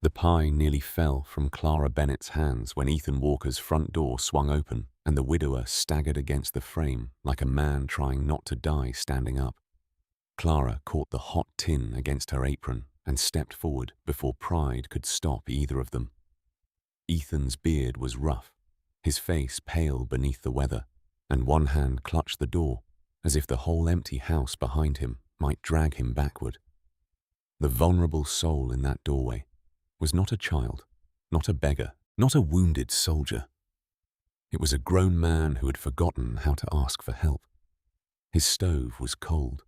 The pie nearly fell from Clara Bennett's hands when Ethan Walker's front door swung open and the widower staggered against the frame like a man trying not to die standing up. Clara caught the hot tin against her apron and stepped forward before pride could stop either of them. Ethan's beard was rough, his face pale beneath the weather, and one hand clutched the door as if the whole empty house behind him might drag him backward. The vulnerable soul in that doorway was not a child, not a beggar, not a wounded soldier. It was a grown man who had forgotten how to ask for help. His stove was cold.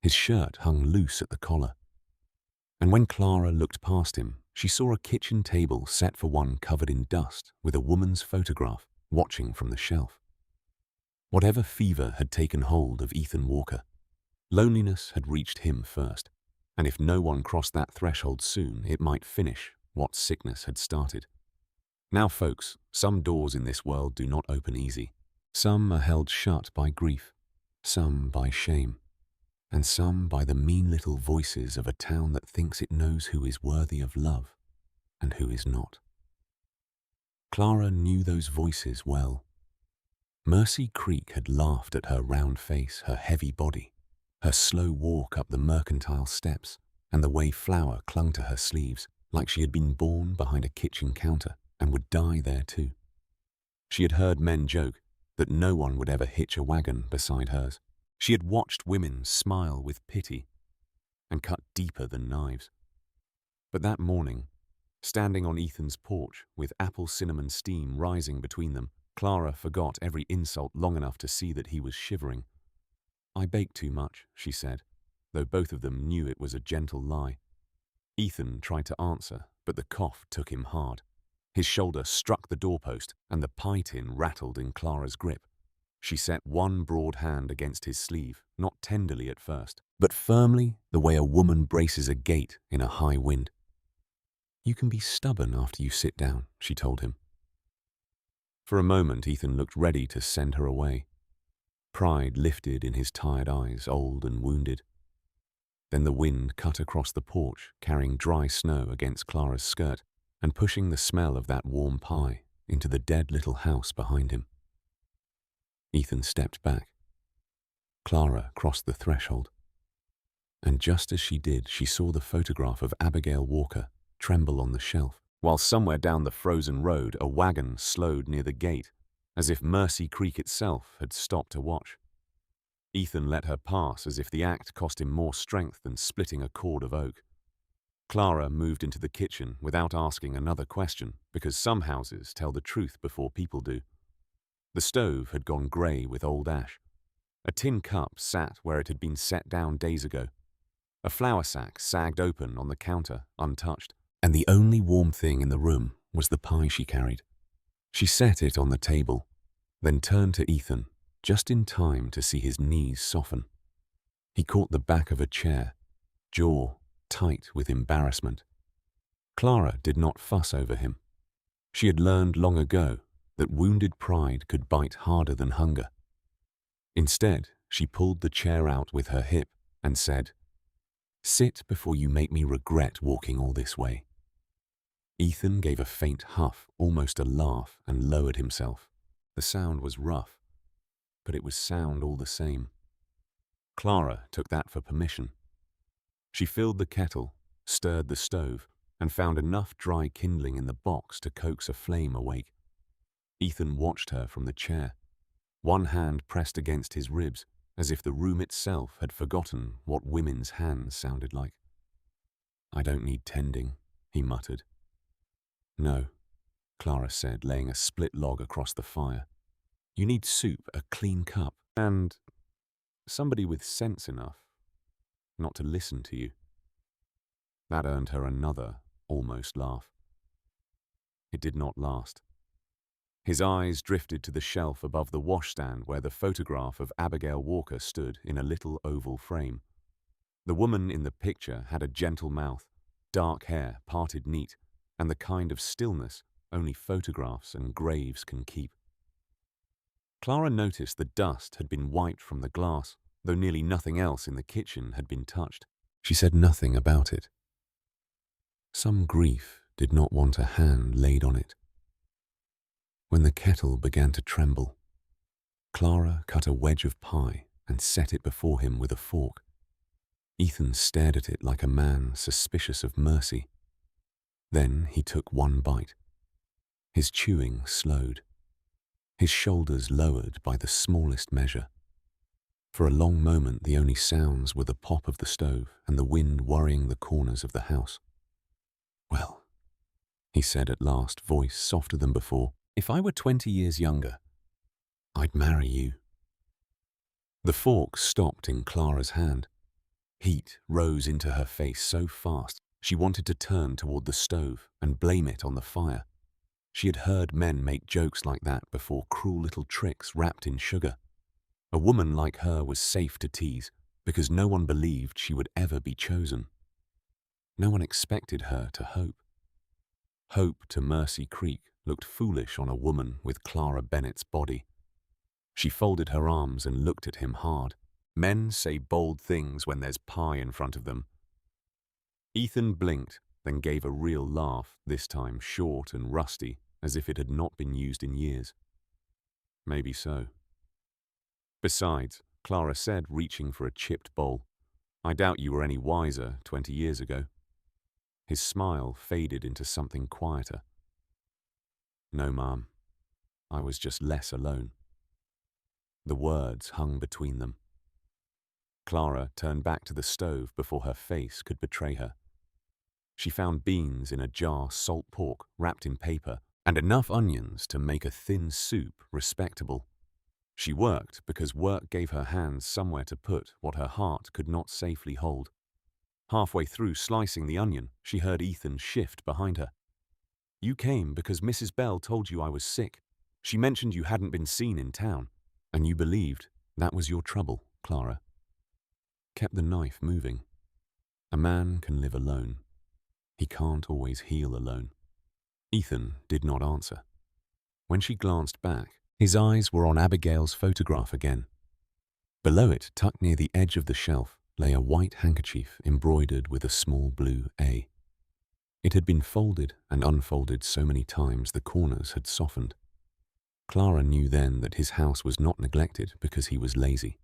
His shirt hung loose at the collar. And when Clara looked past him, she saw a kitchen table set for one covered in dust with a woman's photograph watching from the shelf. Whatever fever had taken hold of Ethan Walker, loneliness had reached him first, and if no one crossed that threshold soon, it might finish what sickness had started. Now, folks, some doors in this world do not open easy. Some are held shut by grief, some by shame, and some by the mean little voices of a town that thinks it knows who is worthy of love and who is not. Clara knew those voices well. Mercy Creek had laughed at her round face, her heavy body, her slow walk up the mercantile steps, and the way flour clung to her sleeves like she had been born behind a kitchen counter and would die there too. She had heard men joke that no one would ever hitch a wagon beside hers. She had watched women smile with pity and cut deeper than knives. But that morning, standing on Ethan's porch with apple cinnamon steam rising between them, Clara forgot every insult long enough to see that he was shivering. "I bake too much," she said, though both of them knew it was a gentle lie. Ethan tried to answer, but the cough took him hard. His shoulder struck the doorpost, and the pie tin rattled in Clara's grip. She set one broad hand against his sleeve, not tenderly at first, but firmly, the way a woman braces a gate in a high wind. "You can be stubborn after you sit down," she told him. For a moment, Ethan looked ready to send her away. Pride lifted in his tired eyes, old and wounded. Then the wind cut across the porch, carrying dry snow against Clara's skirt and pushing the smell of that warm pie into the dead little house behind him. Ethan stepped back. Clara crossed the threshold. And just as she did, she saw the photograph of Abigail Walker tremble on the shelf, while somewhere down the frozen road a wagon slowed near the gate, as if Mercy Creek itself had stopped to watch. Ethan let her pass as if the act cost him more strength than splitting a cord of oak. Clara moved into the kitchen without asking another question, because some houses tell the truth before people do. The stove had gone grey with old ash. A tin cup sat where it had been set down days ago. A flour sack sagged open on the counter, untouched, and the only warm thing in the room was the pie she carried. She set it on the table, then turned to Ethan, just in time to see his knees soften. He caught the back of a chair, jaw tight with embarrassment. Clara did not fuss over him. She had learned long ago that wounded pride could bite harder than hunger. Instead, she pulled the chair out with her hip and said, "Sit before you make me regret walking all this way." Ethan gave a faint huff, almost a laugh, and lowered himself. The sound was rough, but it was sound all the same. Clara took that for permission. She filled the kettle, stirred the stove, and found enough dry kindling in the box to coax a flame awake. Ethan watched her from the chair, one hand pressed against his ribs, as if the room itself had forgotten what women's hands sounded like. "I don't need tending," he muttered. "No," Clara said, laying a split log across the fire. "You need soup, a clean cup, and somebody with sense enough not to listen to you." That earned her another, almost laugh. It did not last. His eyes drifted to the shelf above the washstand where the photograph of Abigail Walker stood in a little oval frame. The woman in the picture had a gentle mouth, dark hair parted neat, and the kind of stillness only photographs and graves can keep. Clara noticed the dust had been wiped from the glass, though nearly nothing else in the kitchen had been touched. She said nothing about it. Some grief did not want a hand laid on it. When the kettle began to tremble, Clara cut a wedge of pie and set it before him with a fork. Ethan stared at it like a man suspicious of mercy. Then he took one bite. His chewing slowed, his shoulders lowered by the smallest measure. For a long moment the only sounds were the pop of the stove and the wind worrying the corners of the house. "Well," he said at last, voice softer than before, "if I were 20 years younger, I'd marry you." The fork stopped in Clara's hand. Heat rose into her face so fast she wanted to turn toward the stove and blame it on the fire. She had heard men make jokes like that before, cruel little tricks wrapped in sugar. A woman like her was safe to tease because no one believed she would ever be chosen. No one expected her to hope. Hope to Mercy Creek looked foolish on a woman with Clara Bennett's body. She folded her arms and looked at him hard. Men say bold things when there's pie in front of them. Ethan blinked, then gave a real laugh, this time short and rusty, as if it had not been used in years. Maybe so. Besides, Clara said, reaching for a chipped bowl, "I doubt you were any wiser 20 years ago." His smile faded into something quieter. "No, Ma'am. I was just less alone." The words hung between them. Clara turned back to the stove before her face could betray her. She found beans in a jar, salt pork wrapped in paper, and enough onions to make a thin soup respectable. She worked because work gave her hands somewhere to put what her heart could not safely hold. Halfway through slicing the onion, she heard Ethan shift behind her. "You came because Mrs. Bell told you I was sick. She mentioned you hadn't been seen in town, and you believed that was your trouble," Clara kept the knife moving. A man can live alone. He can't always heal alone. Ethan did not answer. When she glanced back, his eyes were on Abigail's photograph again. Below it, tucked near the edge of the shelf, lay a white handkerchief embroidered with a small blue A. It had been folded and unfolded so many times the corners had softened. Clara knew then that his house was not neglected because he was lazy.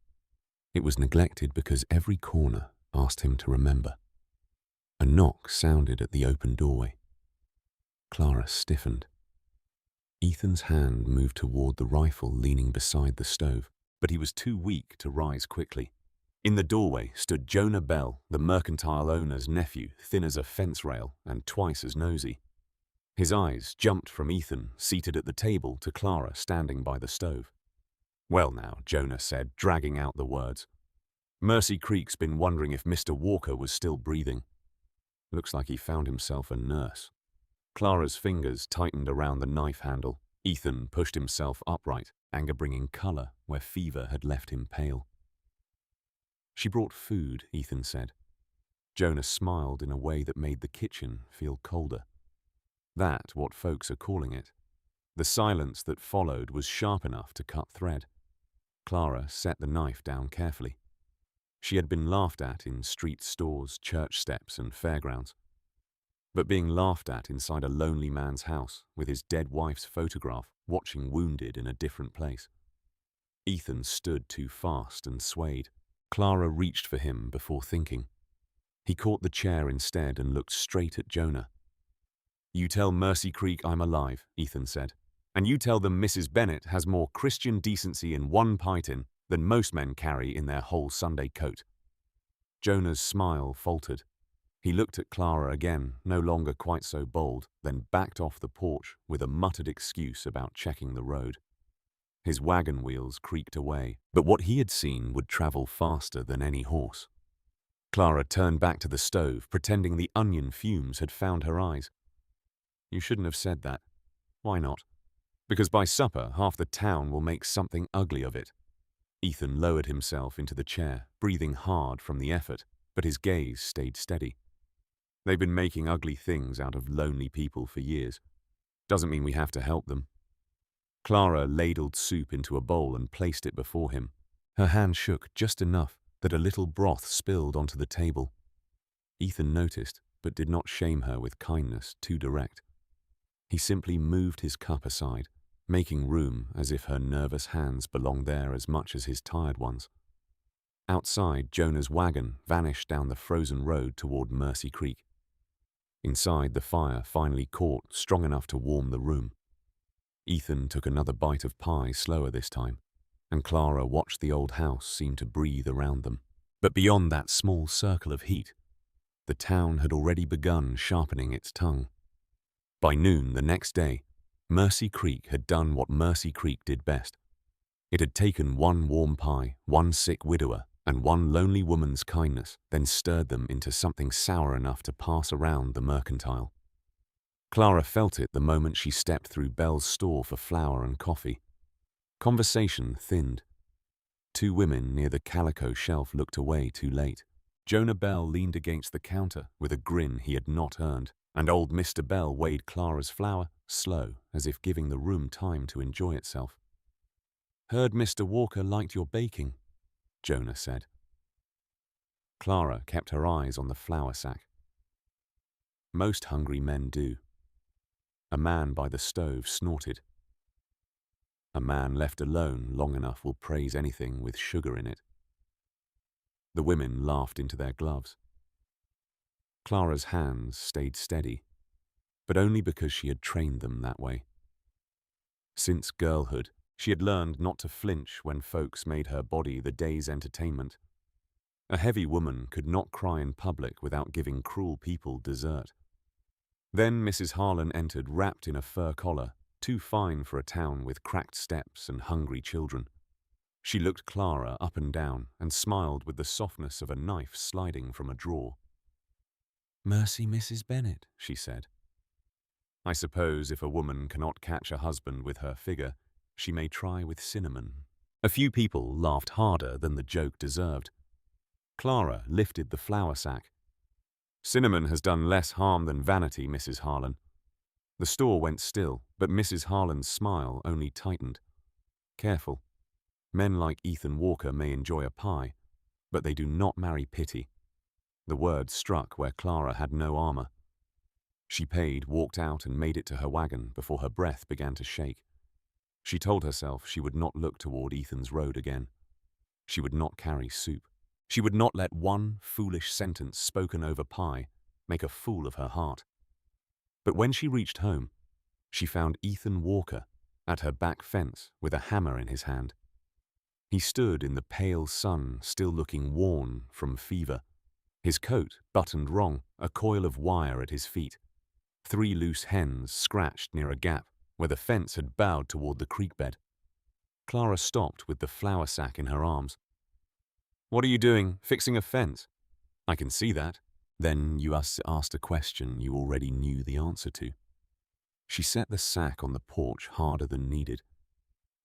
It was neglected because every corner asked him to remember. A knock sounded at the open doorway. Clara stiffened. Ethan's hand moved toward the rifle leaning beside the stove, but he was too weak to rise quickly. In the doorway stood Jonah Bell, the mercantile owner's nephew, thin as a fence rail and twice as nosy. His eyes jumped from Ethan, seated at the table, to Clara standing by the stove. "Well now," Jonah said, dragging out the words. "Mercy Creek's been wondering if Mr. Walker was still breathing. Looks like he found himself a nurse." Clara's fingers tightened around the knife handle. Ethan pushed himself upright, anger bringing color where fever had left him pale. "She brought food," Ethan said. Jonah smiled in a way that made the kitchen feel colder. That's what folks are calling it. The silence that followed was sharp enough to cut thread. Clara set the knife down carefully. She had been laughed at in street stores, church steps, and fairgrounds. But being laughed at inside a lonely man's house with his dead wife's photograph, watching wounded in a different place. Ethan stood too fast and swayed. Clara reached for him before thinking. He caught the chair instead and looked straight at Jonah. "You tell Mercy Creek I'm alive," Ethan said. "And you tell them Mrs. Bennett has more Christian decency in one pie tin than most men carry in their whole Sunday coat." Jonah's smile faltered. He looked at Clara again, no longer quite so bold, then backed off the porch with a muttered excuse about checking the road. His wagon wheels creaked away, but what he had seen would travel faster than any horse. Clara turned back to the stove, pretending the onion fumes had found her eyes. "You shouldn't have said that." "Why not?" "Because by supper, half the town will make something ugly of it." Ethan lowered himself into the chair, breathing hard from the effort, but his gaze stayed steady. "They've been making ugly things out of lonely people for years. Doesn't mean we have to help them." Clara ladled soup into a bowl and placed it before him. Her hand shook just enough that a little broth spilled onto the table. Ethan noticed, but did not shame her with kindness too direct. He simply moved his cup aside, making room as if her nervous hands belonged there as much as his tired ones. Outside, Jonah's wagon vanished down the frozen road toward Mercy Creek. Inside, the fire finally caught strong enough to warm the room. Ethan took another bite of pie slower this time, and Clara watched the old house seem to breathe around them. But beyond that small circle of heat, the town had already begun sharpening its tongue. By noon the next day, Mercy Creek had done what Mercy Creek did best. It had taken one warm pie, one sick widower, and one lonely woman's kindness, then stirred them into something sour enough to pass around the mercantile. Clara felt it the moment she stepped through Bell's store for flour and coffee. Conversation thinned. Two women near the calico shelf looked away too late. Jonah Bell leaned against the counter with a grin he had not earned, and old Mr. Bell weighed Clara's flour, slow, as if giving the room time to enjoy itself. "Heard Mr. Walker liked your baking," Jonah said. Clara kept her eyes on the flour sack. Most hungry men do. A man by the stove snorted. A man left alone long enough will praise anything with sugar in it. The women laughed into their gloves. Clara's hands stayed steady, but only because she had trained them that way. Since girlhood, she had learned not to flinch when folks made her body the day's entertainment. A heavy woman could not cry in public without giving cruel people dessert. Then Mrs. Harlan entered wrapped in a fur collar, too fine for a town with cracked steps and hungry children. She looked Clara up and down and smiled with the softness of a knife sliding from a drawer. "Mercy, Mrs. Bennett," she said. I suppose if a woman cannot catch a husband with her figure, she may try with cinnamon. A few people laughed harder than the joke deserved. Clara lifted the flour sack. "Cinnamon has done less harm than vanity, Mrs. Harlan." The store went still, but Mrs. Harlan's smile only tightened. "Careful. Men like Ethan Walker may enjoy a pie, but they do not marry pity." The word struck where Clara had no armor. She paid, walked out, and made it to her wagon before her breath began to shake. She told herself she would not look toward Ethan's road again. She would not carry soup. She would not let one foolish sentence spoken over pie make a fool of her heart. But when she reached home, she found Ethan Walker at her back fence with a hammer in his hand. He stood in the pale sun, still looking worn from fever. His coat buttoned wrong, a coil of wire at his feet. 3 loose hens scratched near a gap where the fence had bowed toward the creek bed. Clara stopped with the flour sack in her arms. "What are you doing, fixing a fence?" "I can see that." Then you asked a question you already knew the answer to. She set the sack on the porch harder than needed.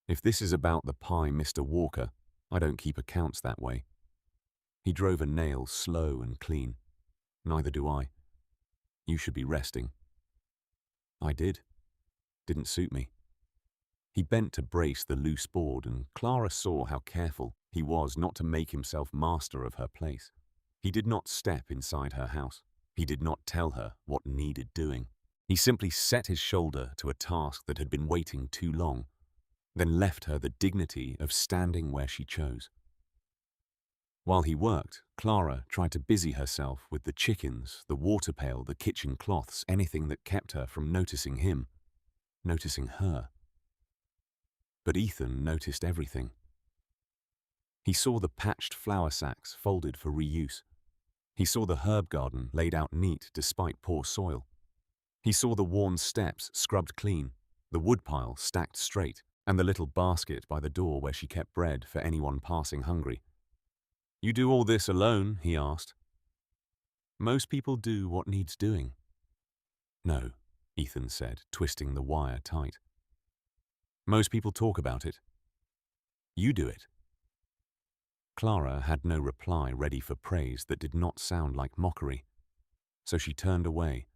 "If this is about the pie, Mr. Walker, I don't keep accounts that way." He drove a nail slow and clean. "Neither do I. You should be resting." I did. Didn't suit me. He bent to brace the loose board, and Clara saw how careful he was not to make himself master of her place. He did not step inside her house. He did not tell her what needed doing. He simply set his shoulder to a task that had been waiting too long, then left her the dignity of standing where she chose. While he worked, Clara tried to busy herself with the chickens, the water pail, the kitchen cloths, anything that kept her from noticing him, noticing her. But Ethan noticed everything. He saw the patched flour sacks folded for reuse. He saw the herb garden laid out neat despite poor soil. He saw the worn steps scrubbed clean, the woodpile stacked straight, and the little basket by the door where she kept bread for anyone passing hungry. "You do all this alone?" he asked. "Most people do what needs doing." "No," Ethan said, twisting the wire tight. "Most people talk about it. You do it." Clara had no reply ready for praise that did not sound like mockery, so she turned away,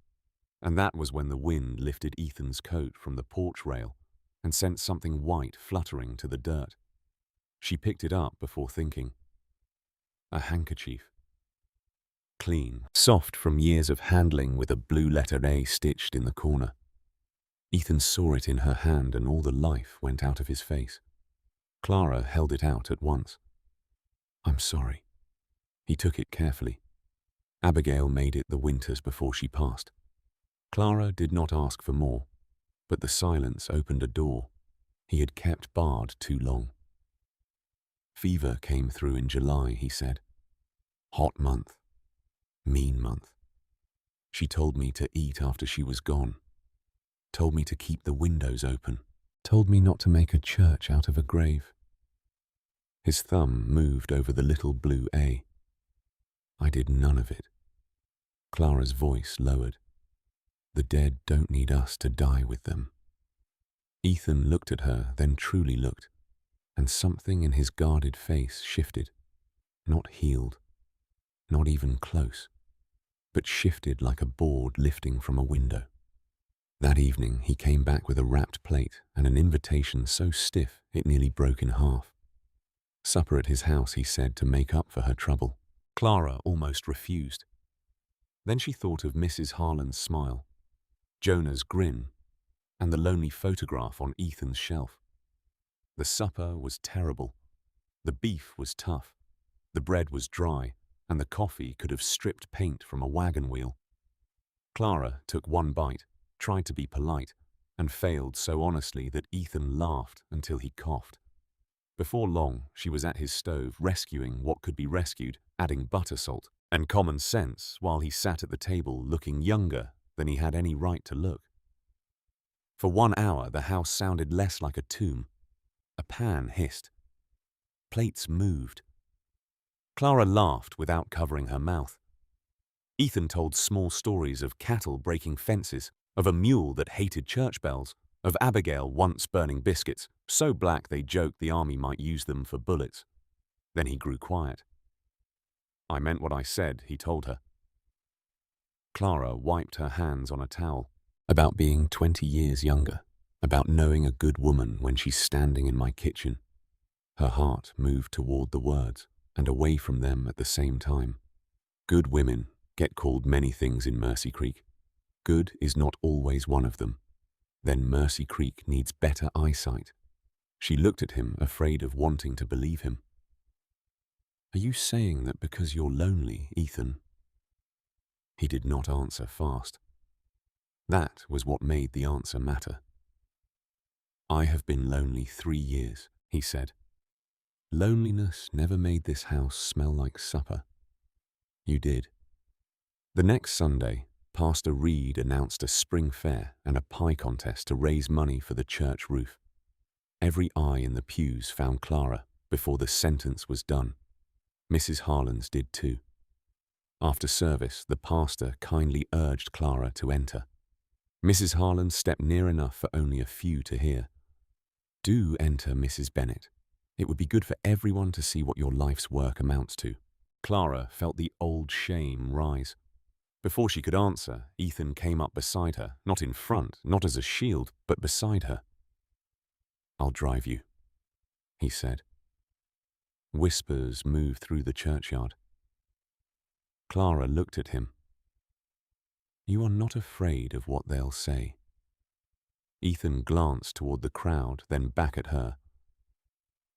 and that was when the wind lifted Ethan's coat from the porch rail and sent something white fluttering to the dirt. She picked it up before thinking. A handkerchief. clean, soft from years of handling with a blue letter A stitched in the corner. Ethan saw it in her hand and all the life went out of his face. Clara held it out at once. "I'm sorry." He took it carefully. Abigail made it the winters before she passed. Clara did not ask for more, but the silence opened a door he had kept barred too long. "Fever came through in July," he said. "Hot month. Mean month. She told me to eat after she was gone. Told me to keep the windows open. Told me not to make a church out of a grave." His thumb moved over the little blue A. "I did none of it." Clara's voice lowered. "The dead don't need us to die with them." Ethan looked at her, then truly looked, and something in his guarded face shifted. Not healed, not even close, but shifted like a board lifting from a window. That evening he came back with a wrapped plate and an invitation so stiff it nearly broke in half. Supper at his house, he said, to make up for her trouble. Clara almost refused. Then she thought of Mrs. Harlan's smile, Jonah's grin, and the lonely photograph on Ethan's shelf. The supper was terrible. The beef was tough, the bread was dry, and the coffee could have stripped paint from a wagon wheel. Clara took one bite, tried to be polite, and failed so honestly that Ethan laughed until he coughed. Before long, she was at his stove rescuing what could be rescued, adding butter salt and common sense while he sat at the table looking younger than he had any right to look. For 1 hour, the house sounded less like a tomb. A pan hissed. Plates moved. Clara laughed without covering her mouth. Ethan told small stories of cattle breaking fences, of a mule that hated church bells, of Abigail once burning biscuits, so black they joked the army might use them for bullets. Then he grew quiet. "I meant what I said," he told her. Clara wiped her hands on a towel. "About being 20 years younger, about knowing a good woman when she's standing in my kitchen." Her heart moved toward the words and away from them at the same time. Good women get called many things in Mercy Creek. Good is not always one of them. Then Mercy Creek needs better eyesight. She looked at him, afraid of wanting to believe him. "Are you saying that because you're lonely, Ethan?" He did not answer fast. That was what made the answer matter. "I have been lonely 3 years," he said. "Loneliness never made this house smell like supper." "You did." The next Sunday, Pastor Reed announced a spring fair and a pie contest to raise money for the church roof. Every eye in the pews found Clara before the sentence was done. Mrs. Harlan's did too. After service, the pastor kindly urged Clara to enter. Mrs. Harlan stepped near enough for only a few to hear. "Do enter, Mrs. Bennett. It would be good for everyone to see what your life's work amounts to." Clara felt the old shame rise. Before she could answer, Ethan came up beside her, not in front, not as a shield, but beside her. "I'll drive you," he said. Whispers moved through the churchyard. Clara looked at him. "You are not afraid of what they'll say." Ethan glanced toward the crowd, then back at her.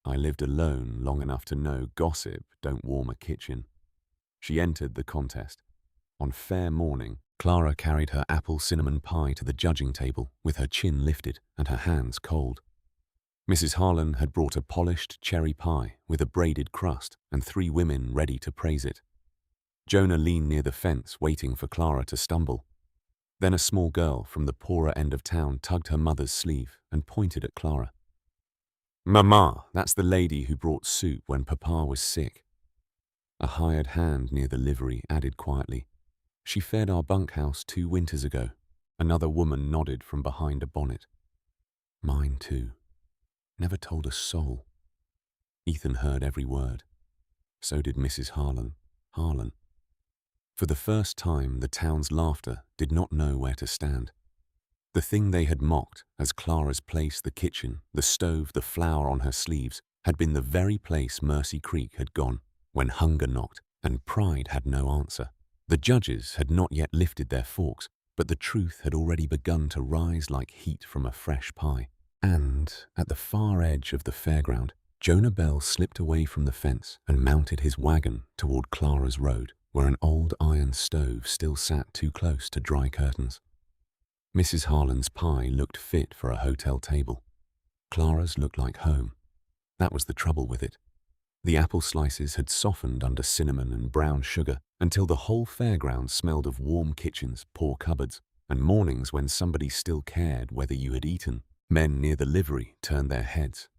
"I lived alone long enough to know gossip don't warm a kitchen." She entered the contest. On fair morning, Clara carried her apple cinnamon pie to the judging table with her chin lifted and her hands cold. Mrs. Harlan had brought a polished cherry pie with a braided crust and 3 women ready to praise it. Jonah leaned near the fence waiting for Clara to stumble. Then a small girl from the poorer end of town tugged her mother's sleeve and pointed at Clara. "Mama, that's the lady who brought soup when Papa was sick." A hired hand near the livery added quietly, "She fed our bunkhouse 2 winters ago." Another woman nodded from behind a bonnet. "Mine too. Never told a soul." Ethan heard every word. So did Mrs. Harlan. For the first time, the town's laughter did not know where to stand. The thing they had mocked as Clara's place, the kitchen, the stove, the flour on her sleeves, had been the very place Mercy Creek had gone when hunger knocked and pride had no answer. The judges had not yet lifted their forks, but the truth had already begun to rise like heat from a fresh pie. And, at the far edge of the fairground, Jonah Bell slipped away from the fence and mounted his wagon toward Clara's road, where an old iron stove still sat too close to dry curtains. Mrs. Harlan's pie looked fit for a hotel table. Clara's looked like home. That was the trouble with it. The apple slices had softened under cinnamon and brown sugar until the whole fairground smelled of warm kitchens, poor cupboards, and mornings when somebody still cared whether you had eaten. Men near the livery turned their heads.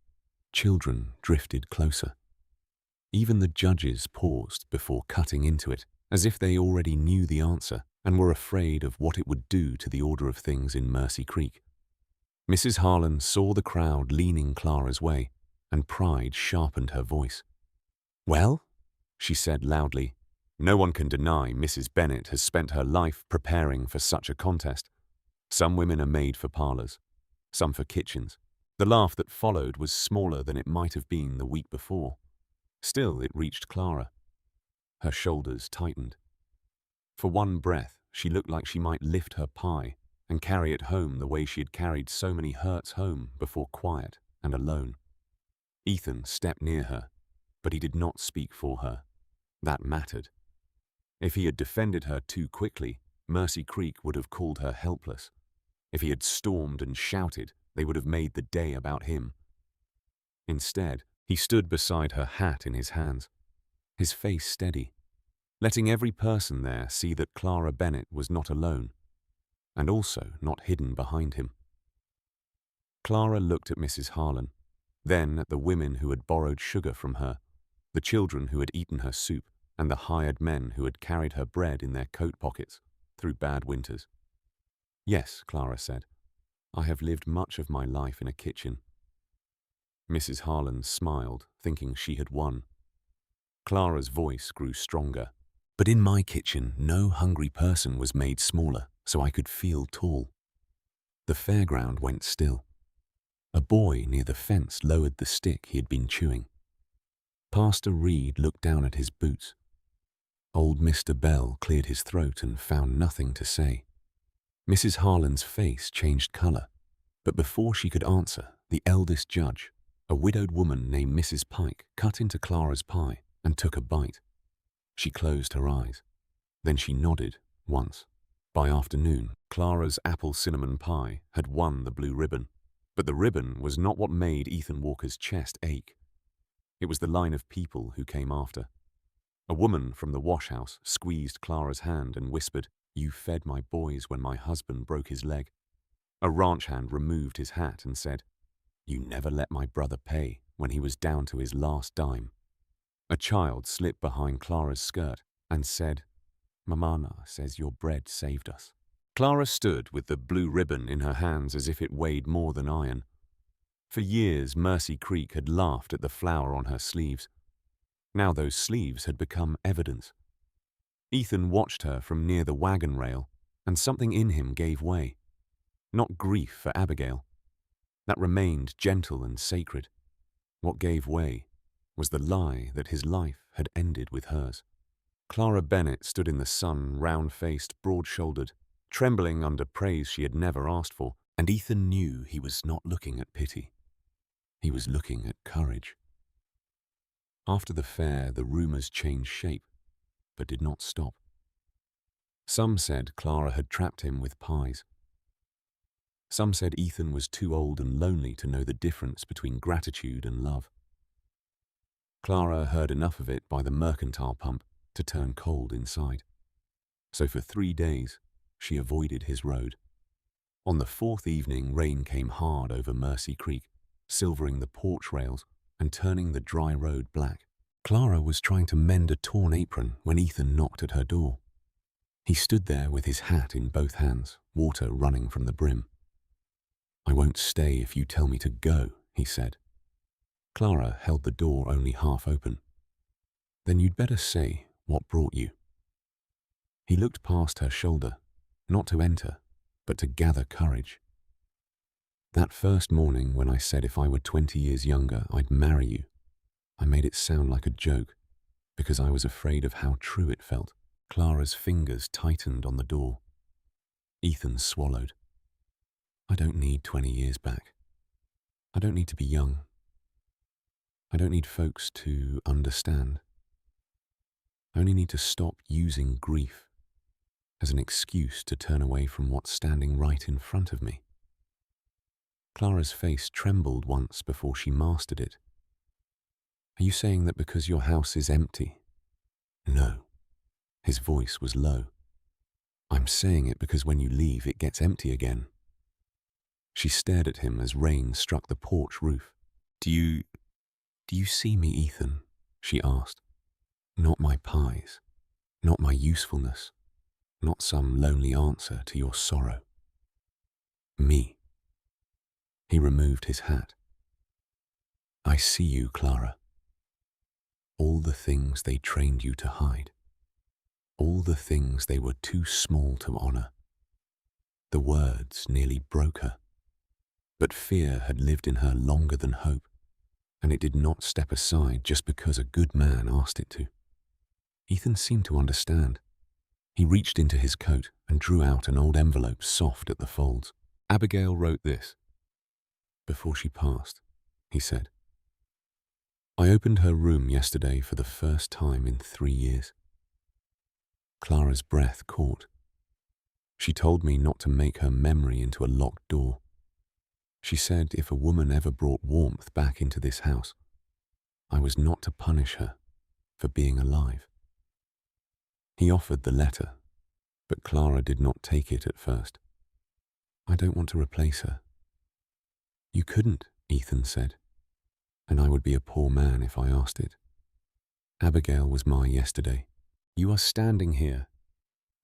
Children drifted closer. Even the judges paused before cutting into it, as if they already knew the answer and were afraid of what it would do to the order of things in Mercy Creek. Mrs. Harlan saw the crowd leaning Clara's way, and pride sharpened her voice. "Well," she said loudly, "no one can deny Mrs. Bennett has spent her life preparing for such a contest. Some women are made for parlors, some for kitchens." The laugh that followed was smaller than it might have been the week before. Still, it reached Clara. Her shoulders tightened. For one breath, she looked like she might lift her pie and carry it home the way she had carried so many hurts home before, quiet and alone. Ethan stepped near her, but he did not speak for her. That mattered. If he had defended her too quickly, Mercy Creek would have called her helpless. If he had stormed and shouted, they would have made the day about him. Instead, he stood beside her, hat in his hands, his face steady, letting every person there see that Clara Bennett was not alone, and also not hidden behind him. Clara looked at Mrs. Harlan, then at the women who had borrowed sugar from her, the children who had eaten her soup, and the hired men who had carried her bread in their coat pockets through bad winters. "Yes," Clara said, "I have lived much of my life in a kitchen." Mrs. Harlan smiled, thinking she had won. Clara's voice grew stronger. "But in my kitchen, no hungry person was made smaller, so I could feel tall." The fairground went still. A boy near the fence lowered the stick he had been chewing. Pastor Reed looked down at his boots. Old Mr. Bell cleared his throat and found nothing to say. Mrs. Harlan's face changed color, but before she could answer, the eldest judge, a widowed woman named Mrs. Pike, cut into Clara's pie and took a bite. She closed her eyes. Then she nodded once. By afternoon, Clara's apple cinnamon pie had won the blue ribbon, but the ribbon was not what made Ethan Walker's chest ache. It was the line of people who came after. A woman from the wash house squeezed Clara's hand and whispered, "You fed my boys when my husband broke his leg." A ranch hand removed his hat and said, "You never let my brother pay when he was down to his last dime." A child slipped behind Clara's skirt and said, "Mamana says your bread saved us." Clara stood with the blue ribbon in her hands as if it weighed more than iron. For years, Mercy Creek had laughed at the flower on her sleeves. Now those sleeves had become evidence. Ethan watched her from near the wagon rail, and something in him gave way. Not grief for Abigail. That remained gentle and sacred. What gave way was the lie that his life had ended with hers. Clara Bennett stood in the sun, round-faced, broad-shouldered, trembling under praise she had never asked for, and Ethan knew he was not looking at pity. He was looking at courage. After the fair, the rumors changed shape, but did not stop. Some said Clara had trapped him with pies. Some said Ethan was too old and lonely to know the difference between gratitude and love. Clara heard enough of it by the mercantile pump to turn cold inside. So for 3 days, she avoided his road. On the 4th evening, rain came hard over Mercy Creek, silvering the porch rails and turning the dry road black. Clara was trying to mend a torn apron when Ethan knocked at her door. He stood there with his hat in both hands, water running from the brim. "I won't stay if you tell me to go," he said. Clara held the door only half open. "Then you'd better say what brought you." He looked past her shoulder, not to enter, but to gather courage. "That first morning when I said if I were 20 years younger, I'd marry you, I made it sound like a joke, because I was afraid of how true it felt. Clara's fingers tightened on the door. Ethan swallowed. I don't need 20 years back. I don't need to be young. I don't need folks to understand. I only need to stop using grief as an excuse to turn away from what's standing right in front of me. Clara's face trembled once before she mastered it. Are you saying that because your house is empty? No. His voice was low. I'm saying it because when you leave, it gets empty again. She stared at him as rain struck the porch roof. Do you see me, Ethan? She asked. Not my pies, not my usefulness, not some lonely answer to your sorrow. Me. He removed his hat. I see you, Clara. All the things they trained you to hide. All the things they were too small to honor. The words nearly broke her. But fear had lived in her longer than hope, and it did not step aside just because a good man asked it to. Ethan seemed to understand. He reached into his coat and drew out an old envelope soft at the folds. Abigail wrote this. Before she passed, he said. I opened her room yesterday for the first time in 3 years. Clara's breath caught. She told me not to make her memory into a locked door. She said if a woman ever brought warmth back into this house, I was not to punish her for being alive. He offered the letter, but Clara did not take it at first. I don't want to replace her. You couldn't, Ethan said, and I would be a poor man if I asked it. Abigail was my yesterday. You are standing here,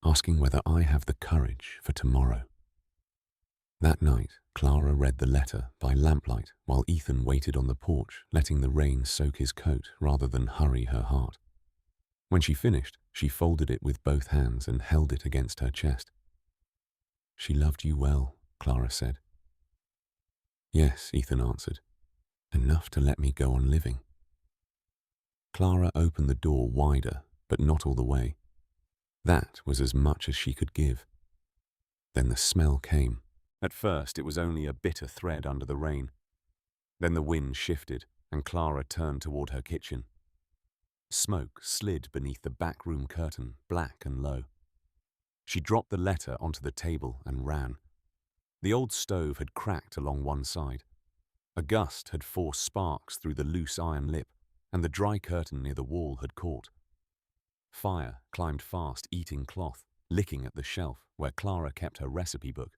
asking whether I have the courage for tomorrow. That night, Clara read the letter by lamplight while Ethan waited on the porch, letting the rain soak his coat rather than hurry her heart. When she finished, she folded it with both hands and held it against her chest. She loved you well, Clara said. Yes, Ethan answered. Enough to let me go on living. Clara opened the door wider, but not all the way. That was as much as she could give. Then the smell came. At first, it was only a bitter thread under the rain. Then the wind shifted, and Clara turned toward her kitchen. Smoke slid beneath the backroom curtain, black and low. She dropped the letter onto the table and ran. The old stove had cracked along one side. A gust had forced sparks through the loose iron lip, and the dry curtain near the wall had caught. Fire climbed fast, eating cloth, licking at the shelf where Clara kept her recipe book,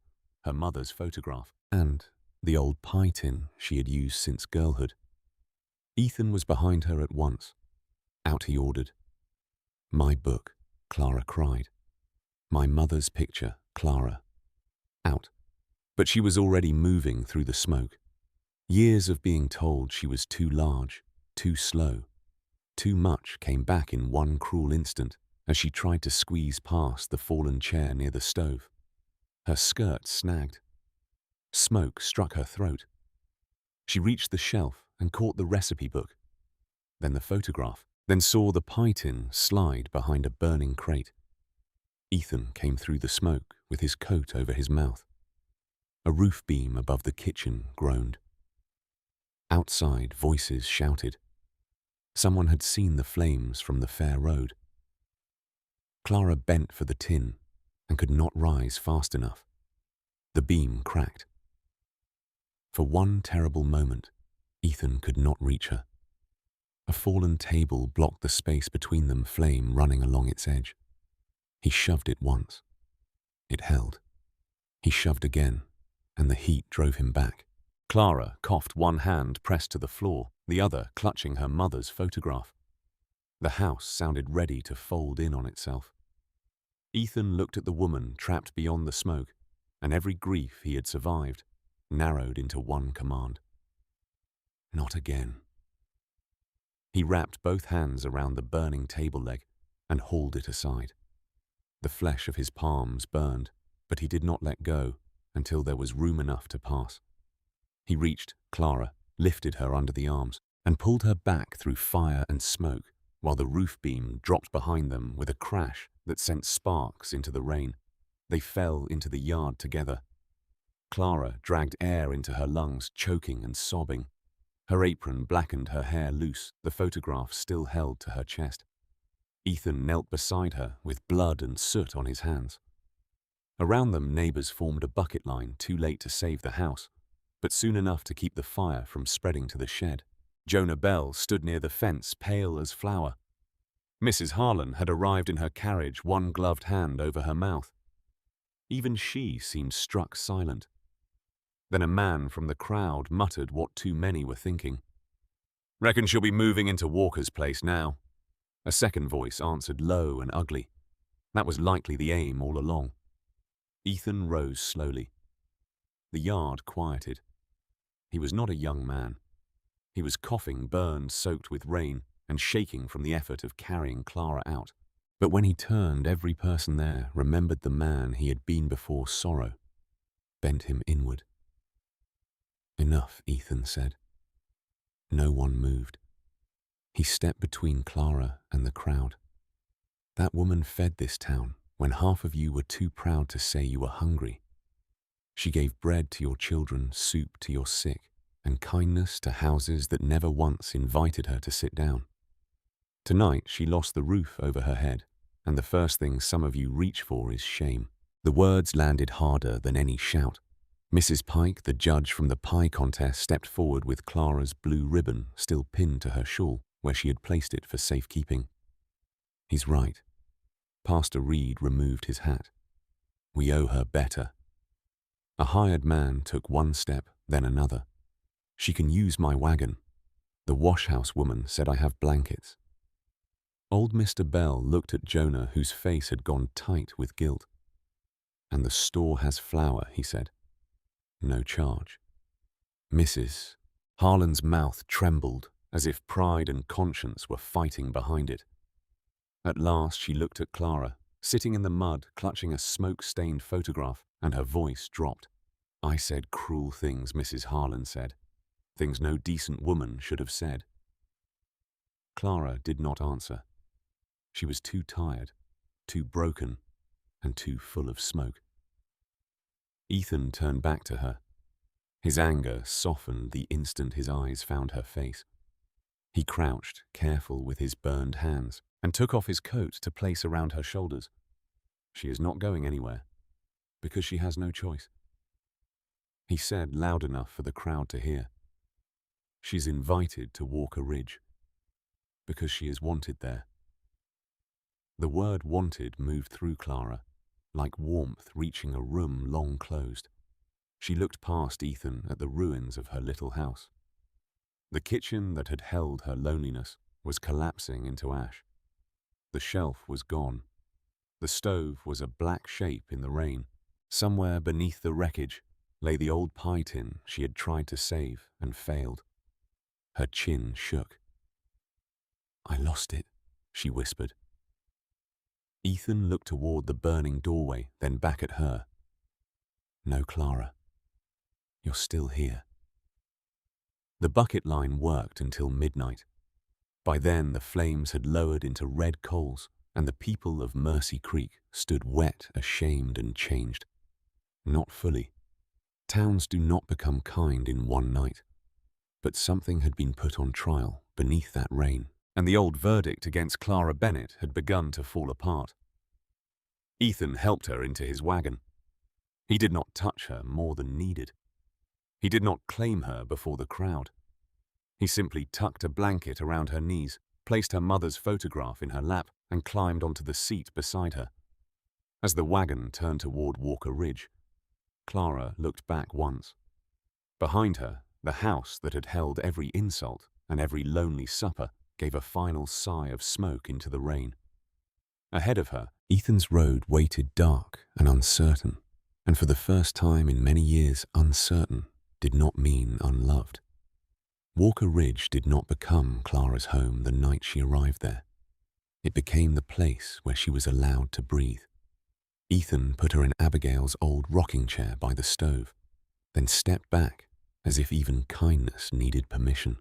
her mother's photograph, and the old pie tin she had used since girlhood. Ethan was behind her at once. Out he ordered. My book, Clara cried. My mother's picture, Clara. Out. But she was already moving through the smoke. Years of being told she was too large, too slow. Too much came back in one cruel instant as she tried to squeeze past the fallen chair near the stove. Her skirt snagged. Smoke struck her throat. She reached the shelf and caught the recipe book, then the photograph, then saw the pie tin slide behind a burning crate. Ethan came through the smoke with his coat over his mouth. A roof beam above the kitchen groaned. Outside, voices shouted. Someone had seen the flames from the fair road. Clara bent for the tin and could not rise fast enough. The beam cracked. For one terrible moment, Ethan could not reach her. A fallen table blocked the space between them, flame running along its edge. He shoved it once. It held. He shoved again, and the heat drove him back. Clara coughed, one hand pressed to the floor, the other clutching her mother's photograph. The house sounded ready to fold in on itself. Ethan looked at the woman trapped beyond the smoke, and every grief he had survived narrowed into one command. Not again. He wrapped both hands around the burning table leg and hauled it aside. The flesh of his palms burned, but he did not let go until there was room enough to pass. He reached Clara, lifted her under the arms, and pulled her back through fire and smoke while the roof beam dropped behind them with a crash that sent sparks into the rain. They fell into the yard together. Clara dragged air into her lungs, choking and sobbing. Her apron blackened her hair loose, the photograph still held to her chest. Ethan knelt beside her with blood and soot on his hands. Around them, neighbors formed a bucket line, too late to save the house, but soon enough to keep the fire from spreading to the shed. Jonah Bell stood near the fence, pale as flour. Mrs. Harlan had arrived in her carriage, one gloved hand over her mouth. Even she seemed struck silent. Then a man from the crowd muttered what too many were thinking. "Reckon she'll be moving into Walker's place now." A second voice answered, low and ugly. That was likely the aim all along. Ethan rose slowly. The yard quieted. He was not a young man. He was coughing, burned, soaked with rain, and shaking from the effort of carrying Clara out. But when he turned, every person there remembered the man he had been before sorrow, bent him inward. "Enough," Ethan said. No one moved. He stepped between Clara and the crowd. "That woman fed this town when half of you were too proud to say you were hungry. She gave bread to your children, soup to your sick, and kindness to houses that never once invited her to sit down. Tonight she lost the roof over her head, and the first thing some of you reach for is shame." The words landed harder than any shout. Mrs. Pike, the judge from the pie contest, stepped forward with Clara's blue ribbon still pinned to her shawl, where she had placed it for safekeeping. "He's right." Pastor Reed removed his hat. "We owe her better." A hired man took one step, then another. "She can use my wagon. The washhouse woman said I have blankets." Old Mr. Bell looked at Jonah, whose face had gone tight with guilt. "And the store has flour," he said. "No charge." Mrs. Harlan's mouth trembled as if pride and conscience were fighting behind it. At last she looked at Clara, sitting in the mud, clutching a smoke-stained photograph, and her voice dropped. "I said cruel things," Mrs. Harlan said. "Things no decent woman should have said." Clara did not answer. She was too tired, too broken, and too full of smoke. Ethan turned back to her. His anger softened the instant his eyes found her face. He crouched, careful with his burned hands, and took off his coat to place around her shoulders. "She is not going anywhere, because she has no choice," he said loud enough for the crowd to hear. "She's invited to Walker Ridge, because she is wanted there." The word wanted moved through Clara, like warmth reaching a room long closed. She looked past Ethan at the ruins of her little house. The kitchen that had held her loneliness was collapsing into ash. The shelf was gone. The stove was a black shape in the rain. Somewhere beneath the wreckage lay the old pie tin she had tried to save and failed. Her chin shook. "I lost it," she whispered. Ethan looked toward the burning doorway, then back at her. "No, Clara. You're still here." The bucket line worked until midnight. By then the flames had lowered into red coals, and the people of Mercy Creek stood wet, ashamed, and changed. Not fully. Towns do not become kind in one night. But something had been put on trial beneath that rain, and the old verdict against Clara Bennett had begun to fall apart. Ethan helped her into his wagon. He did not touch her more than needed. He did not claim her before the crowd. He simply tucked a blanket around her knees, placed her mother's photograph in her lap, and climbed onto the seat beside her. As the wagon turned toward Walker Ridge, Clara looked back once. Behind her, the house that had held every insult and every lonely supper gave a final sigh of smoke into the rain. Ahead of her, Ethan's road waited dark and uncertain, and for the first time in many years, uncertain did not mean unloved. Walker Ridge did not become Clara's home the night she arrived there. It became the place where she was allowed to breathe. Ethan put her in Abigail's old rocking chair by the stove, then stepped back as if even kindness needed permission.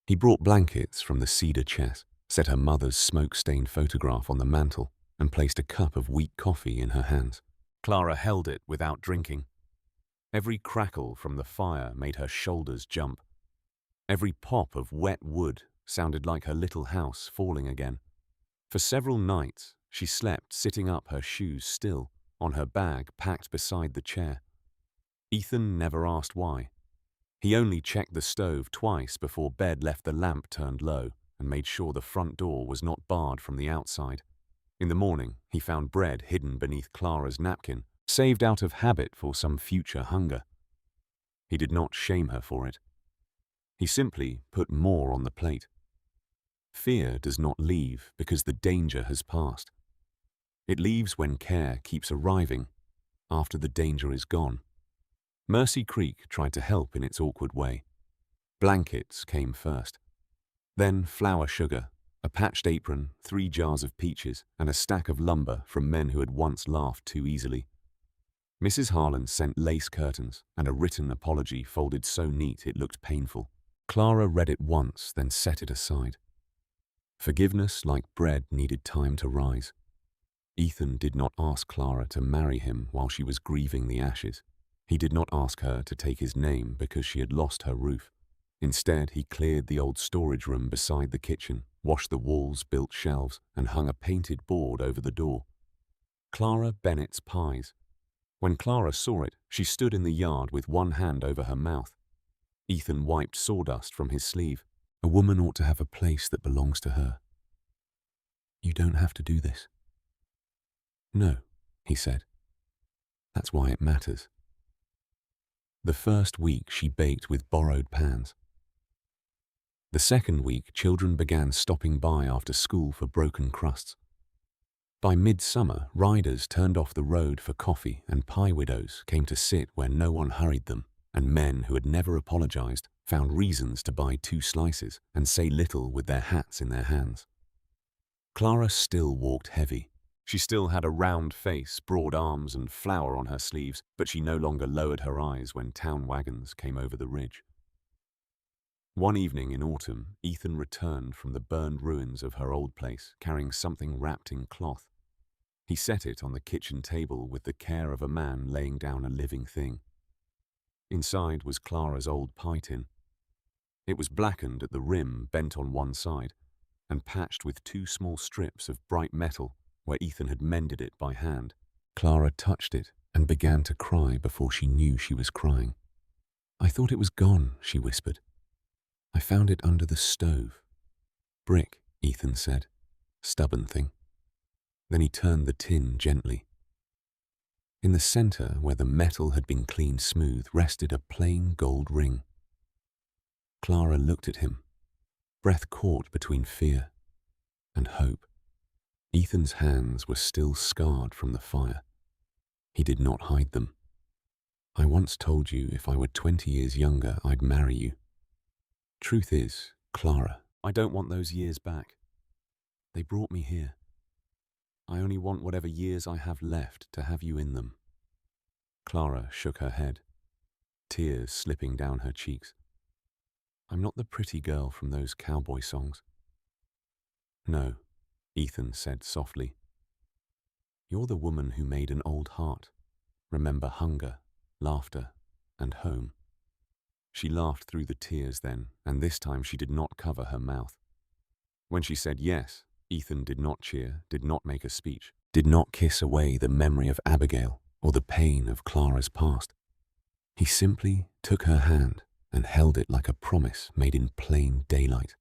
He brought blankets from the cedar chest, set her mother's smoke-stained photograph on the mantel, and placed a cup of weak coffee in her hands. Clara held it without drinking. Every crackle from the fire made her shoulders jump. Every pop of wet wood sounded like her little house falling again. For several nights, she slept sitting up, her shoes still, on her bag packed beside the chair. Ethan never asked why. He only checked the stove twice before bed, left the lamp turned low, and made sure the front door was not barred from the outside. In the morning, he found bread hidden beneath Clara's napkin, saved out of habit for some future hunger. He did not shame her for it. He simply put more on the plate. Fear does not leave because the danger has passed. It leaves when care keeps arriving after the danger is gone. Mercy Creek tried to help in its awkward way. Blankets came first. Then flour sugar, a patched apron, 3 jars of peaches, and a stack of lumber from men who had once laughed too easily. Mrs. Harlan sent lace curtains and a written apology folded so neat it looked painful. Clara read it once, then set it aside. Forgiveness, like bread, needed time to rise. Ethan did not ask Clara to marry him while she was grieving the ashes. He did not ask her to take his name because she had lost her roof. Instead, he cleared the old storage room beside the kitchen, washed the walls, built shelves, and hung a painted board over the door. Clara Bennett's pies. When Clara saw it, she stood in the yard with one hand over her mouth. Ethan wiped sawdust from his sleeve. A woman ought to have a place that belongs to her. You don't have to do this. No, he said. That's why it matters. The first week she baked with borrowed pans. The second week, children began stopping by after school for broken crusts. By midsummer, riders turned off the road for coffee and pie widows came to sit where no one hurried them, and men who had never apologized found reasons to buy 2 slices and say little with their hats in their hands. Clara still walked heavy. She still had a round face, broad arms, and flour on her sleeves, but she no longer lowered her eyes when town wagons came over the ridge. One evening in autumn, Ethan returned from the burned ruins of her old place, carrying something wrapped in cloth. He set it on the kitchen table with the care of a man laying down a living thing. Inside was Clara's old pie tin. It was blackened at the rim, bent on one side, and patched with 2 small strips of bright metal where Ethan had mended it by hand. Clara touched it and began to cry before she knew she was crying. I thought it was gone, she whispered. I found it under the stove. Brick, Ethan said. Stubborn thing. Then he turned the tin gently. In the center, where the metal had been cleaned smooth, rested a plain gold ring. Clara looked at him, breath caught between fear and hope. Ethan's hands were still scarred from the fire. He did not hide them. I once told you if I were 20 years younger, I'd marry you. Truth is, Clara, I don't want those years back. They brought me here. I only want whatever years I have left to have you in them. Clara shook her head, tears slipping down her cheeks. I'm not the pretty girl from those cowboy songs. No, Ethan said softly. You're the woman who made an old heart remember hunger, laughter, and home. She laughed through the tears then, and this time she did not cover her mouth. When she said yes, Ethan did not cheer, did not make a speech, did not kiss away the memory of Abigail or the pain of Clara's past. He simply took her hand and held it like a promise made in plain daylight.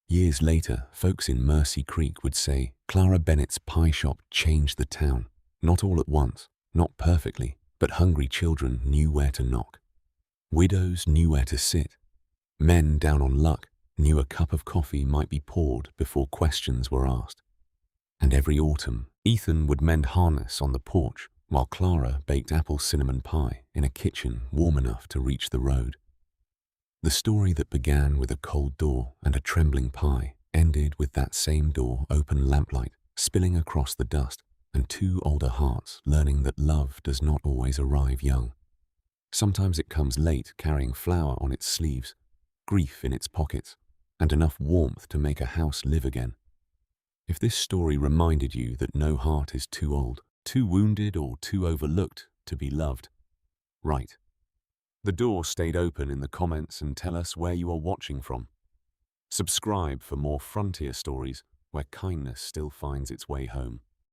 Years later, folks in Mercy Creek would say Clara Bennett's pie shop changed the town. Not all at once, not perfectly, but hungry children knew where to knock. Widows knew where to sit. Men down on luck knew a cup of coffee might be poured before questions were asked. And every autumn, Ethan would mend harness on the porch while Clara baked apple cinnamon pie in a kitchen warm enough to reach the road. The story that began with a cold door and a trembling pie ended with that same door, open lamplight, spilling across the dust, and 2 older hearts learning that love does not always arrive young. Sometimes it comes late, carrying flour on its sleeves, grief in its pockets, and enough warmth to make a house live again. If this story reminded you that no heart is too old, too wounded, or too overlooked to be loved, write. The door stayed open in the comments and tell us where you are watching from. Subscribe for more frontier stories where kindness still finds its way home.